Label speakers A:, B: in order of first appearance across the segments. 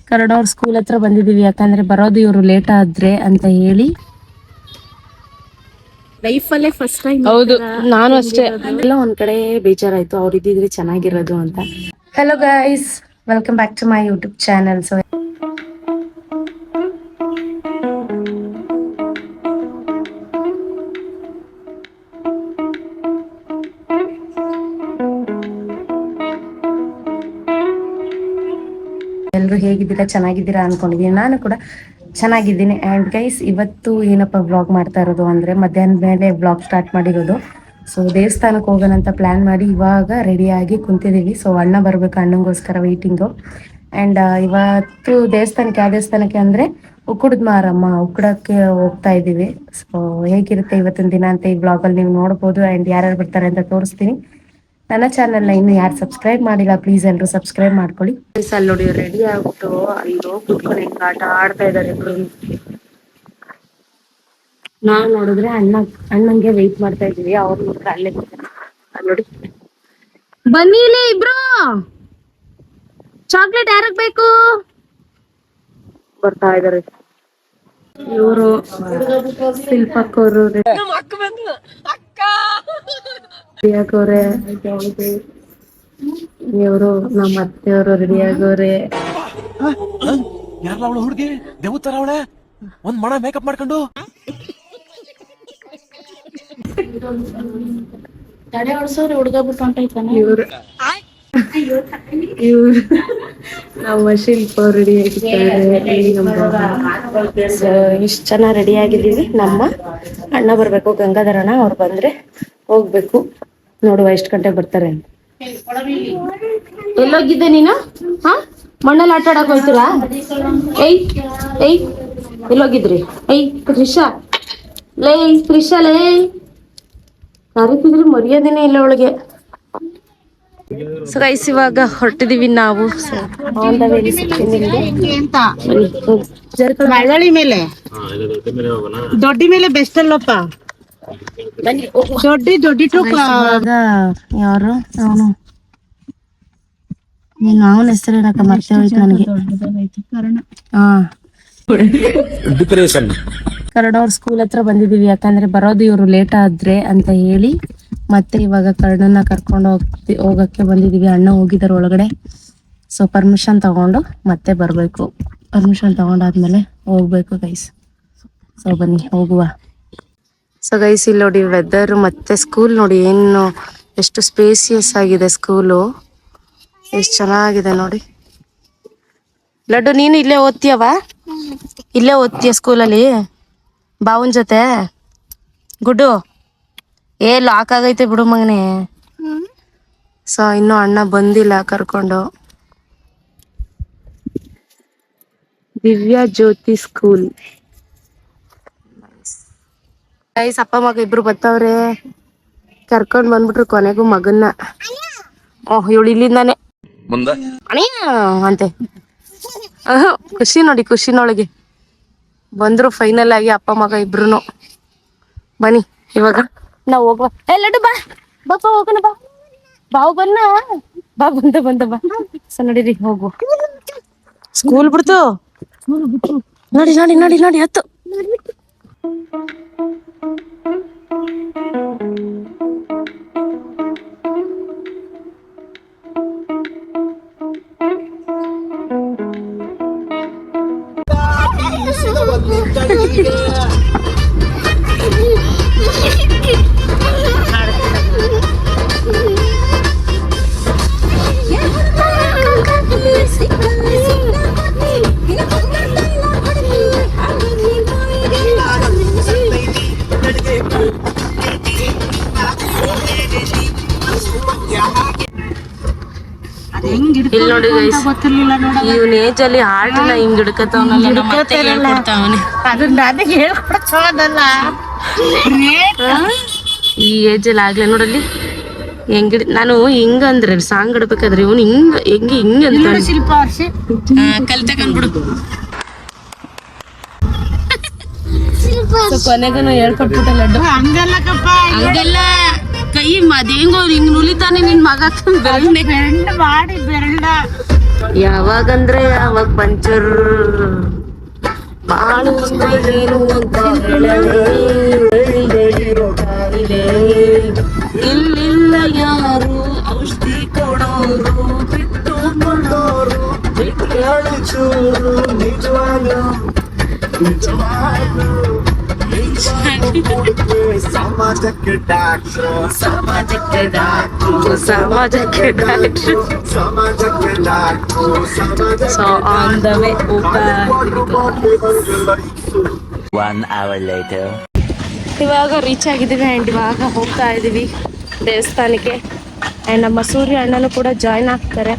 A: ಕರಡ ಅವ್ರ ಸ್ಕೂಲ್ ಹತ್ರ ಬಂದಿದೀವಿ, ಯಾಕಂದ್ರೆ ಬರೋದು ಇವರು ಲೇಟ್ ಆದ್ರೆ ಅಂತ ಹೇಳಿ.
B: ಲೈಫಲ್ಲೇ ಫಸ್ಟ್ ಟೈಮ್.
A: ಹೌದು, ನಾನು ಅಷ್ಟೇ. ಎಲ್ಲ ಒಂದ್ ಕಡೆ ಬೇಜಾರಾಯ್ತು, ಅವ್ರು ಇದ್ದಿದ್ರೆ ಚೆನ್ನಾಗಿರೋದು ಅಂತ. Hello guys, welcome back to my YouTube channel. So ಎಲ್ಲರೂ ಹೇಗಿದ್ದೀರಾ, ಚೆನ್ನಾಗಿದ್ದೀರಾ ಅನ್ಕೊಂಡಿದ್ದೀನಿ. ನಾನು ಕೂಡ ಚೆನ್ನಾಗಿದ್ದೀನಿ. ಆ್ಯಂಡ್ ಗೈಸ್, ಇವತ್ತು ಏನಪ್ಪ ವ್ಲಾಗ್ ಮಾಡ್ತಾ ಇರೋದು ಅಂದರೆ, ಮಧ್ಯಾಹ್ನದ ಮೇಲೆ ವ್ಲಾಗ್ ಸ್ಟಾರ್ಟ್ ಮಾಡಿರೋದು. ಸೊ ದೇವಸ್ಥಾನಕ್ಕೆ ಹೋಗೋಣ ಅಂತ ಪ್ಲ್ಯಾನ್ ಮಾಡಿ ಇವಾಗ ರೆಡಿಯಾಗಿ ಕುಂತಿದ್ದೀವಿ. ಸೊ ಅಣ್ಣ ಬರಬೇಕು, ಅಣ್ಣಂಗೋಸ್ಕರ ವೆಯ್ಟಿಂಗು. ಆ್ಯಂಡ್ ಇವತ್ತು ದೇವಸ್ಥಾನಕ್ಕೆ, ಯಾವ ದೇವಸ್ಥಾನಕ್ಕೆ ಅಂದರೆ ಉಕ್ಕುಡದ ಮಾರಮ್ಮ, ಉಕ್ಕಡಕ್ಕೆ ಹೋಗ್ತಾ ಇದ್ದೀವಿ. ಸೊ ಹೇಗಿರುತ್ತೆ ಇವತ್ತಿನ ದಿನ ಅಂತ ಈ ವ್ಲಾಗಲ್ಲಿ ನೀವು ನೋಡ್ಬೋದು. ಆ್ಯಂಡ್ ಯಾರ್ಯಾರು ಬರ್ತಾರೆ ಅಂತ ತೋರಿಸ್ತೀನಿ. ನನ್ನ ಚಾನಲ್ನ ಇನ್ನು ಯಾರು ಸಬ್ಸ್ಕ್ರೈಬ್ ಮಾಡಿಲ್ಲ, ಪ್ಲೀಸ್ ಎಲ್ಲರೂ ಸಬ್ಸ್ಕ್ರೈಬ್ ಮಾಡ್ಕೊಳ್ಳಿ. ಅಲ್ಲಿ ನೋಡಿ, ರೆಡಿ ಆಗ್ಬಿಟ್ಟು ಅಲ್ಲಿ ಹೋಗಿ ಕುತ್ಕೊಂಡು ಹೆಂಗೆ ಆಟ ಆಡ್ತಾ ಇದ್ದಾರೆ ಇಬ್ರು. ನಾವು ನೋಡಿದ್ರೆ ಅಣ್ಣಂಗೆ ವೆಯ್ಟ್ ಮಾಡ್ತಾ ಇದೀವಿ. ಅವ್ರು ನೋಡಿದ್ರೆ ಅಲ್ಲೇ ಅಲ್ಲಿ ನೋಡಿ, ಬನ್ನಿ ಇಲ್ಲಿ ಇಬ್ರು. ಚಾಕ್ಲೇಟ್ ಯಾರಕ್ ಬೇಕು? ಬರ್ತಾ ಇದಾರೆ ಇವರು. ಶಿಲ್ಪಕ್ಕವರು ರೆಡಿಯಾಗವ್ರೆ, ಇವರು ನಮ್ಮ ಅತ್ತೆಯವರು ರೆಡಿಯಾಗವ್ರೆ.
C: ಯಾರಲ್ಲ ಅವಳು ಹುಡುಗಿ ದೇವತರ ಅವಳೆ, ಒಂದ್ ಮಣ ಮೇಕಪ್ ಮಾಡ್ಕೊಂಡು
B: ತಡೆ ಹೊಡ್ಸೋರು ಹುಡುಗ ಬಿಟ್ಟು ಹೊಂಟೈತಾನೆ.
A: ಇವ್ರು ನಮ್ಮ ಶಿಲ್ಪ ರೆಡಿ ಆಗಿದ್ದಾರೆ. ಇಷ್ಟು ಜನ ರೆಡಿ ಆಗಿದ್ದೀವಿ. ನಮ್ಮ ಅಣ್ಣ ಬರ್ಬೇಕು, ಗಂಗಾಧರ ಅಣ್ಣ. ಅವ್ರು ಬಂದ್ರೆ ಹೋಗ್ಬೇಕು. ನೋಡುವ ಎಷ್ಟು ಗಂಟೆಗೆ ಬರ್ತಾರೆ ಅಂತ. ಎಲ್ಲೋಗಿದ್ದೆ ನೀನು? ಹಾ, ಮಣ್ಣಲ್ಲಿ ಆಟ ಆಡಕ್ ಹೋಯ್ತೀರಾ? ಎಲ್ಲೋಗಿದ್ರಿ? ತ್ರಿಷಾ ತ್ರಿಷಾ ಕರಿತಿದ್ರಿ, ಮರ್ಯಾದಿನೇ ಇಲ್ಲ ಒಳಗೆ. ಸೊ ಗೈಸ್, ಇವಾಗ ಹೊರಟಿದೀವಿ ನಾವು.
B: ಮಳವಳ್ಳಿ ಮೇಲೆ ದೊಡ್ಡಿ ಮೇಲೆ ಬೆಸ್ಟ್ ಅಲ್ಲಪ್ಪ. ದೊಡ್ಡಿ
A: ಯಾರು ಅವನು, ನೀನು ಅವನ ಹೆಸರು ಏನಕ್ಕ ಮರ್ತೇ ಹೋಯ್ತು ನನಗೆ. ಹಾ, ಕರಡ ಅವ್ರ ಸ್ಕೂಲ್ ಹತ್ರ ಬಂದಿದೀವಿ, ಯಾಕಂದ್ರೆ ಬರೋದು ಇವರು ಲೇಟ್ ಆದ್ರೆ ಅಂತ ಹೇಳಿ. ಮತ್ತೆ ಇವಾಗ ಕರ್ಣನ್ನ ಕರ್ಕೊಂಡು ಹೋಗಕ್ಕೆ ಬಂದಿದೀವಿ. ಅಣ್ಣ ಹೋಗಿದಾರೆ ಒಳಗಡೆ. ಸೊ ಪರ್ಮಿಷನ್ ತಗೊಂಡು ಮತ್ತೆ ಬರ್ಬೇಕು. ಪರ್ಮಿಷನ್ ತಗೊಂಡಾದ್ಮೇಲೆ ಹೋಗ್ಬೇಕು ಗೈಸ್. ಸೊ ಬನ್ನಿ ಹೋಗುವ. ಸೊ ಗೈಸ್, ಇಲ್ಲಿ ನೋಡಿ ವೆದರ್ ಮತ್ತೆ ಸ್ಕೂಲ್ ನೋಡಿ, ಏನು ಎಷ್ಟು ಸ್ಪೇಸಿಯಸ್ ಆಗಿದೆ ಸ್ಕೂಲು, ಎಷ್ಟು ಚೆನ್ನಾಗಿದೆ ನೋಡಿ. ಲಡ್ಡು, ನೀನು ಇಲ್ಲೇ ಓದ್ತೀಯವ? ಇಲ್ಲೇ ಓದ್ತೀಯ ಸ್ಕೂಲಲ್ಲಿ ಬಾವನ್ ಜೊತೆ? ಗುಡ್ಡು ಲಾಕ್ ಆಗೈತೆ ಬಿಡು ಮಗನೆ. ಸೊ ಇನ್ನು ಅಣ್ಣ ಬಂದಿಲ್ಲ ಕರ್ಕೊಂಡು. ದಿವ್ಯಾ ಜ್ಯೋತಿ ಸ್ಕೂಲ್. ಗೈಸ್, ಅಪ್ಪ ಮಗ ಇಬ್ರು ಬತ್ತವ್ರೆ, ಕರ್ಕೊಂಡ್ ಬಂದ್ಬಿಟ್ರು ಕೊನೆಗೂ ಮಗನ್ನ. ಇವಳು ಇಲ್ಲಿಂದಾನೆ ಅಂತೆ. ಖುಷಿ ನೋಡಿ, ಖುಷಿನೊಳಗೆ ಬಂದ್ರು ಫೈನಲ್ ಆಗಿ ಅಪ್ಪ ಮಗ ಇಬ್ರು. ಬನ್ನಿ ಇವಾಗ ನಾವ್ ಹೋಗುವ. ಲಡ್ಡು ಬಾ ಬಾಪ, ಹೋಗೋಣ ಬಾ. ಬಾವು ಬಂದ ಬಾ. ಸೊ ನಡೀರಿ ಹೋಗುವ. ಸ್ಕೂಲ್ ಬಿಡ್ತು ನೋಡಿ ನೋಡಿ ನೋಡಿ ನೋಡಿ, ಹತ್ತು. ಇಲ್ಲಿ ನೋಡಿ ಗೈಸ್, ಇವನ್ ಏಜ್ ಅಲ್ಲಿ ಹಾರ್ಟ್ನ ಹಿಂಗ್ ಹಿಡ್ಕತ್ತವನಲ್ಲ, ಈ ಏಜ್ ಅಲ್ಲಿ ಆಗ್ಲೇ ನೋಡಲ್ಲಿ ಹೆಂಗ್ ನಾನು ಹಿಂಗ ಅಂದ್ರೆ ಸಾಂಗ್ ಹಿಡ್ಬೇಕಾದ್ರೆ ಇವನು ಹಿಂಗ ಅಂತ ಕಲ್ತಕೊಂಡ್ಬಿಡು. ಕೊನೆಗೂ ಹೇಳ್ಕೊಟ್ಬಿಟ್ಟ ಲಡ್ಡು. ಹಂಗಲ್ಲ ಕೈ ಅದೇಂಗೋ ಹಿಂಗ್ ನುಲಿತಾನೆ ನಿನ್ ಮಗ ಮಾಡಿ ಬೆರಳ ಯಾವಾಗಂದ್ರೆ ಯಾವಾಗ ಪಂಚರ್ ಬಾಳು ಅಂದ್ರೆ ಏನು ಅಂತ ಹೇಳಲೇ ಕಾಯಿಲೆ ಇಲ್ಲಿಲ್ಲ ಯಾರು ಔಷಧಿ ಕೊಡೋರು ಬಿಟ್ಟು ಕೊಳ್ಳೋರು ಬಿಟ್ಟು ಚೂರು ನಿಜವಾಗ್ಲೂ
D: ಸಮಾಜಕ್ಕೆ ಡಾಕ್ಟ್ರು
A: ಸಮಾಜಕ್ಕೆ ಡಾಕ್ಟ್ರು ಸಮಾಜಕ್ಕೆ ಡಾಕ್ಟ್ರು
D: ಸಮಾಜಕ್ಕೆ doctor
A: so on the way
E: One hour later.
A: ಇವಾಗ ರೀಚ್ ಆಗಿದ್ದೀವಿ ಆ್ಯಂಡ್ ಇವಾಗ ಹೋಗ್ತಾ ಇದ್ದೀವಿ ದೇವಸ್ಥಾನಕ್ಕೆ. ಆ್ಯಂಡ್ ನಮ್ಮ ಸೂರ್ಯ ಅಣ್ಣನೂ ಕೂಡ ಜಾಯ್ನ್ ಆಗ್ತಾರೆ,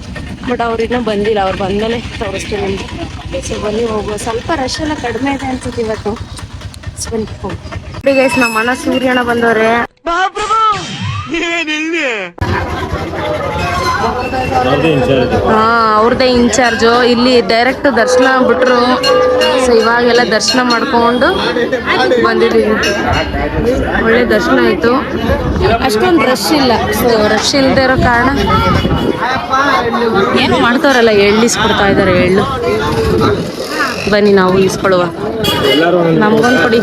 A: ಬಟ್ ಅವ್ರು ಇನ್ನೂ ಬಂದಿಲ್ಲ. ಅವ್ರು ಬಂದಮೇಲೆ ತೋರಿಸ್ತೀನಿ ನಿಮಗೆ. ಸೊ ಬನ್ನಿ ಹೋಗುವ. ಸ್ವಲ್ಪ ರಶ್ ಎಲ್ಲ ಕಡಿಮೆ ಇದೆ ಅನ್ಸುತ್ತೆ ಇವತ್ತು. ಸೊ ಬನ್ನಿ ಹೋಗಿ ಗೈಸ್, ನಮ್ಮ ಅಣ್ಣ ಸೂರ್ಯ ಅಣ್ಣ ಬಂದವ್ರೆ. ಹಾ, ಅವ್ರದ್ದೇ ಇನ್ಚಾರ್ಜು. ಇಲ್ಲಿ ಡೈರೆಕ್ಟ್ ದರ್ಶನ ಬಿಟ್ರು. ಸೊ ಇವಾಗೆಲ್ಲ ದರ್ಶನ ಮಾಡ್ಕೊಂಡು ಬಂದಿದ್ದೀವಿ. ಒಳ್ಳೆ ದರ್ಶನ ಆಯ್ತು. ಅಷ್ಟೊಂದು ರಶ್ ಇಲ್ಲ. ಸೊ ರಶ್ ಇಲ್ಲದೆ ಇರೋ ಕಾರಣ ಏನು ಮಾಡ್ತಾರಲ್ಲ, ಎಳ್ಳು ಇಸ್ಕೊಡ್ತಾ ಇದ್ದಾರೆ. ಎಳ್ಳು ಬನ್ನಿ ನಾವು ಇಸ್ಕೊಳ್ಳುವ. ನಮ್ಗೊಂದು ಕೊಡಿ.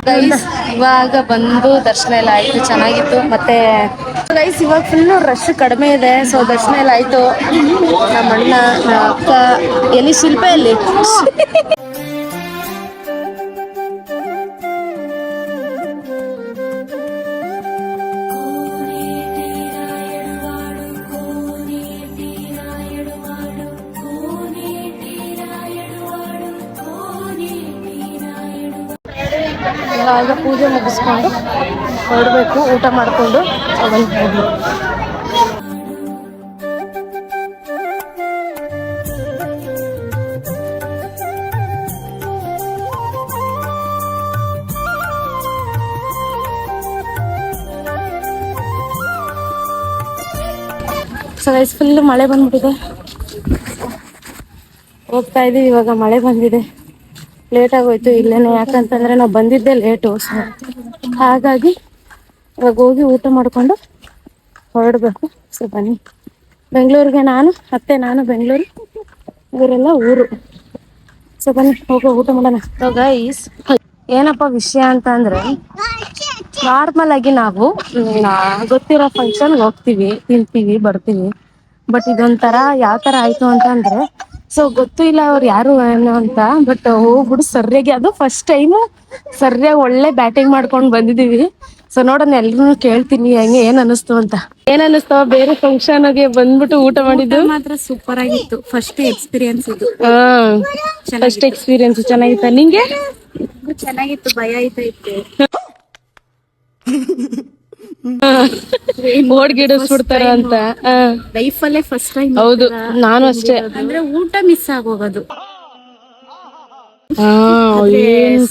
A: ಗೈಸ್ ಇವಾಗ ಬಂದು ದರ್ಶನ ಎಲ್ಲ ಆಯ್ತು, ಚೆನ್ನಾಗಿತ್ತು. ಮತ್ತೆ ಗೈಸ್ ಇವಾಗ ಫುಲ್ ರಶ್ ಕಡಿಮೆ ಇದೆ. ಸೊ ದರ್ಶನ ಎಲ್ಲ ಆಯ್ತು. ನಮ್ಮ ಅಣ್ಣ, ನಮ್ಮ ಅಕ್ಕ, ಎಲ್ಲಿ ಶಿಲ್ಪ ಎಲ್ಲಿ ಇವಾಗ ಪೂಜೆ ಮುಗಿಸ್ಕೊಂಡು ಹೊರಡಬೇಕು, ಊಟ ಮಾಡಿಕೊಂಡು ಅವನ್ ಹೋಗ್ಬೇಕು. ಸೊ ಗೈಸ್ ಫುಲ್ ಮಳೆ ಬಂದ್ಬಿಟ್ಟಿದೆ. ಹೋಗ್ತಾ ಇದೀವಿ. ಇವಾಗ ಮಳೆ ಬಂದಿದೆ. ಲೇಟ್ ಆಗೋಯ್ತು ಇಲ್ಲೇನೆ, ಯಾಕಂತಂದ್ರೆ ನಾವು ಬಂದಿದ್ದೆ ಲೇಟು. ಸೊ ಹಾಗಾಗಿ ಇವಾಗ ಹೋಗಿ ಊಟ ಮಾಡ್ಕೊಂಡು ಹೊರಡ್ಬೇಕು. ಸೊ ಬನ್ನಿ, ಬೆಂಗಳೂರಿಗೆ ನಾನು ಬೆಂಗಳೂರು, ಇವರೆಲ್ಲ ಊರು. ಸೊ ಬನ್ನಿ ಹೋಗೋ ಊಟ ಮಾಡೋಣ. ಸೊ ಗೈಸ್ ಏನಪ್ಪ ವಿಷಯ ಅಂತ ಅಂದ್ರೆ, ನಾರ್ಮಲ್ ಆಗಿ ನಾವು ಗೊತ್ತಿರೋ ಫಂಕ್ಷನ್ಗೆ ಹೋಗ್ತೀವಿ, ತಿಂತೀವಿ, ಬರ್ತೀವಿ. ಬಟ್ ಇದೊಂಥರ ಯಾವ ತರ ಆಯ್ತು ಅಂತಂದ್ರೆ, ಸೊ ಗೊತ್ತು ಇಲ್ಲ ಅವ್ರು ಯಾರು ಏನು ಅಂತ, ಬಟ್ ಹೋಗ್ಬಿಡು ಸರಿಯಾಗಿ, ಅದು ಫಸ್ಟ್ ಟೈಮು ಸರಿಯಾಗಿ ಒಳ್ಳೆ ಬ್ಯಾಟಿಂಗ್ ಮಾಡ್ಕೊಂಡು ಬಂದಿದೀವಿ. ಸೊ ನೋಡೋಣ, ಎಲ್ರು ಕೇಳ್ತೀನಿ ಹೆಂಗೆ ಏನ್ ಅನಿಸ್ತು ಅಂತ. ಏನ್ ಅನಿಸ್ತಾವ ಬೇರೆ ಫಂಕ್ಷನ್ಗೆ ಬಂದ್ಬಿಟ್ಟು ಊಟ ಮಾಡಿದ್ದು?
F: ಮಾತ್ರ ಸೂಪರ್ ಆಗಿತ್ತು. ಫಸ್ಟ್ ಎಕ್ಸ್ಪೀರಿಯನ್ಸ್ ಇದು.
A: ಫಸ್ಟ್ ಎಕ್ಸ್ಪೀರಿಯನ್ಸ್ ಚೆನ್ನಾಗಿತ್ತ ನಿಂಗೆ?
F: ಚೆನ್ನಾಗಿತ್ತು, ಭಯ ಆಯ್ತಾಯಿತ್ತು.
A: ಓಡ್ಗಿಡಿಸ್ಬಿಡ್ತಾರ ಅಂತ
F: ಲೈಫ್ ಅಲ್ಲೇ ಫಸ್ಟ್ ಟೈಮ್.
A: ಹೌದು, ನಾನು ಅಷ್ಟೇ.
F: ಅಂದ್ರೆ ಊಟ ಮಿಸ್ ಆಗೋಗೋದು.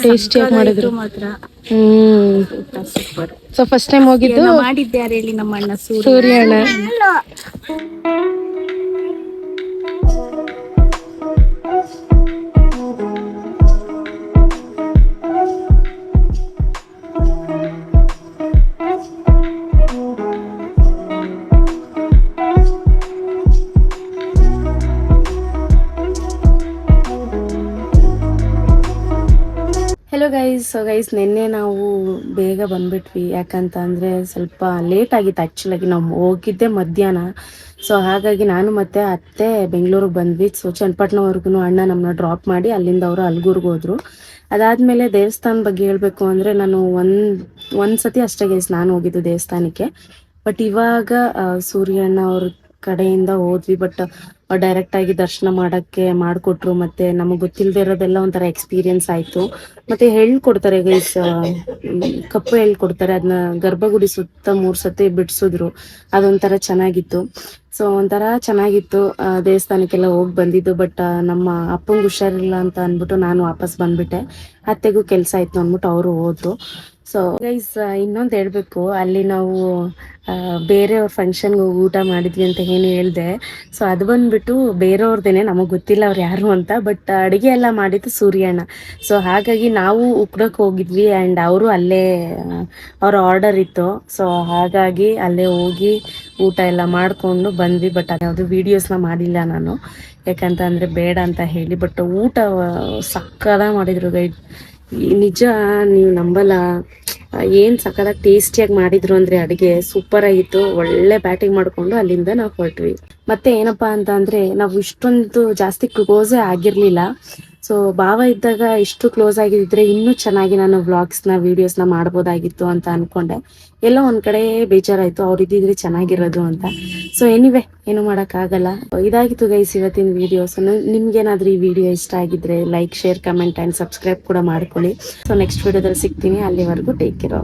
A: ಟೇಸ್ಟಿಯಾಗಿ ಮಾಡಿದ್ರು
F: ಮಾತ್ರ. ಊಟ ಸೂಪರ್.
A: ಸೊ ಫಸ್ಟ್ ಟೈಮ್ ಹೋಗಿದ್ದು
F: ಮಾಡಿದ್ಯಾರು ಹೇಳಿ? ನಮ್ಮ ಅಣ್ಣ
A: ಸೂರ್ಯ ಅಣ್ಣ. Hello guys. ಸೊ ಗೈಸ್ ನಿನ್ನೆ ನಾವು ಬೇಗ ಬಂದ್ಬಿಟ್ವಿ, ಯಾಕಂತ ಅಂದರೆ ಸ್ವಲ್ಪ ಲೇಟ್ ಆಗಿತ್ತು. ಆ್ಯಕ್ಚುಲಾಗಿ ನಾವು ಹೋಗಿದ್ದೆ ಮಧ್ಯಾಹ್ನ. ಸೊ ಹಾಗಾಗಿ ನಾನು ಮತ್ತು ಅತ್ತೆ ಬೆಂಗಳೂರಿಗೆ ಬಂದ್ವಿ. ಸೊ ಚನ್ನಪಟ್ಟಣವರೆಗೂ ಅಣ್ಣ ನಮ್ಮನ್ನ ಡ್ರಾಪ್ ಮಾಡಿ ಅಲ್ಲಿಂದ ಅವರು ಅಲ್ಗೂರ್ಗೆ ಹೋದರು. ಅದಾದಮೇಲೆ ದೇವಸ್ಥಾನ ಬಗ್ಗೆ ಹೇಳಬೇಕು ಅಂದರೆ, ನಾನು ಒಂದು ಸತಿ ಅಷ್ಟೇ ಗೈಸ್ ನಾನು ಹೋಗಿದ್ದು ದೇವಸ್ಥಾನಕ್ಕೆ. ಬಟ್ ಇವಾಗ ಸೂರ್ಯಣ್ಣ ಅವ್ರ ಕಡೆಯಿಂದ ಹೋದ್ವಿ. ಬಟ್ ಡೈರೆಕ್ಟಾಗಿ ದರ್ಶನ ಮಾಡೋಕ್ಕೆ ಮಾಡಿಕೊಟ್ರು. ಮತ್ತು ನಮಗೆ ಗೊತ್ತಿಲ್ಲದೆ ಇರೋದೆಲ್ಲ ಒಂಥರ ಎಕ್ಸ್ಪೀರಿಯನ್ಸ್ ಆಯಿತು. ಮತ್ತು ಹೇಳ್ಕೊಡ್ತಾರೆ ಗೈಸ್, ಕಪ್ಪು ಹೇಳ್ಕೊಡ್ತಾರೆ. ಅದನ್ನ ಗರ್ಭಗುಡಿ ಸುತ್ತ 3 ಸತಿ ಬಿಡಿಸಿದ್ರು. ಅದೊಂಥರ ಚೆನ್ನಾಗಿತ್ತು. ಸೊ ಒಂಥರ ಚೆನ್ನಾಗಿತ್ತು. ದೇವಸ್ಥಾನಕ್ಕೆಲ್ಲ ಹೋಗಿ ಬಂದಿದ್ದು. ಬಟ್ ನಮ್ಮ ಅಪ್ಪಂಗೆ ಹುಷಾರಿಲ್ಲ ಅಂತ ಅಂದ್ಬಿಟ್ಟು ನಾನು ವಾಪಸ್ ಬಂದ್ಬಿಟ್ಟೆ. ಅತ್ತೆಗೂ ಕೆಲಸ ಆಯಿತು ಅಂದ್ಬಿಟ್ಟು ಅವರು ಹೋದ್ರು. ಸೊ ಗೈಸ್ ಇನ್ನೊಂದು ಹೇಳ್ಬೇಕು, ಅಲ್ಲಿ ನಾವು ಬೇರೆಯವ್ರ ಫಂಕ್ಷನ್ಗೆ ಹೋಗಿ ಊಟ ಮಾಡಿದ್ವಿ ಅಂತ ಏನು ಹೇಳಿದೆ. ಸೊ ಅದು ಬಂದ್ಬಿಟ್ಟು ಬೇರೆಯವ್ರದ್ದೇನೆ, ನಮಗೆ ಗೊತ್ತಿಲ್ಲ ಅವ್ರು ಯಾರು ಅಂತ. ಬಟ್ ಅಡುಗೆ ಎಲ್ಲ ಮಾಡಿದ್ದು ಸೂರ್ಯಣ್ಣ. ಸೊ ಹಾಗಾಗಿ ನಾವು ಉಕ್ಡಕ್ಕೆ ಹೋಗಿದ್ವಿ ಆ್ಯಂಡ್ ಅವರು ಅಲ್ಲೇ ಅವ್ರ ಆರ್ಡರ್ ಇತ್ತು. ಸೊ ಹಾಗಾಗಿ ಅಲ್ಲೇ ಹೋಗಿ ಊಟ ಎಲ್ಲ ಮಾಡಿಕೊಂಡು ಬಂದ್ವಿ. ಬಟ್ ಅದ್ಯಾವುದು ವೀಡಿಯೋಸ್ನ ಮಾಡಿಲ್ಲ ನಾನು, ಯಾಕಂತ ಅಂದರೆ ಬೇಡ ಅಂತ ಹೇಳಿ. ಬಟ್ ಊಟ ಸಕ್ಕದಾಗಿ ಮಾಡಿದ್ರು ಗೈಡ್. ನಿಜ ನೀವು ನಂಬಲ್ಲ, ಏನು ಸಕ್ಕದಾಗಿ ಟೇಸ್ಟಿಯಾಗಿ ಮಾಡಿದ್ರು ಅಂದರೆ ಅಡುಗೆ ಸೂಪರ್ ಆಗಿತ್ತು. ಒಳ್ಳೆ ಬ್ಯಾಟಿಂಗ್ ಮಾಡಿಕೊಂಡು ಅಲ್ಲಿಂದ ನಾವು ಹೊರಟ್ವಿ. ಮತ್ತೆ ಏನಪ್ಪ ಅಂತ ಅಂದರೆ ನಾವು ಇಷ್ಟೊಂದು ಜಾಸ್ತಿ ಕ್ಲೋಸೇ ಆಗಿರಲಿಲ್ಲ. ಸೊ ಭಾವ ಇದ್ದಾಗ ಇಷ್ಟು ಕ್ಲೋಸ್ ಆಗಿದ್ದರೆ ಇನ್ನೂ ಚೆನ್ನಾಗಿ ನಾನು ವ್ಲಾಗ್ಸ್ನ ವೀಡಿಯೋಸ್ನ ಮಾಡ್ಬೋದಾಗಿತ್ತು ಅಂತ ಅಂದ್ಕೊಂಡೆ. ಎಲ್ಲೋ ಒಂದು ಕಡೆ ಬೇಜಾರಾಯಿತು, ಅವ್ರು ಇದ್ದಿದ್ರೆ ಚೆನ್ನಾಗಿರೋದು ಅಂತ. ಸೊ ಎನಿವೆ ಏನು ಮಾಡೋಕ್ಕಾಗಲ್ಲ. ಇದಾಗಿತ್ತು ಗೈಸ್ ಇವತ್ತಿನ ವೀಡಿಯೋಸ್. ನಿಮ್ಗೇನಾದ್ರೂ ಈ ವಿಡಿಯೋ ಇಷ್ಟ ಆಗಿದ್ರೆ like, share, comment and subscribe ಕೂಡ ಮಾಡ್ಕೊಳ್ಳಿ. ಸೊ ನೆಕ್ಸ್ಟ್ ವಿಡಿಯೋದಲ್ಲಿ ಸಿಗ್ತೀನಿ. ಅಲ್ಲಿವರೆಗೂ ಟೇಕ್ ಕೇರ್.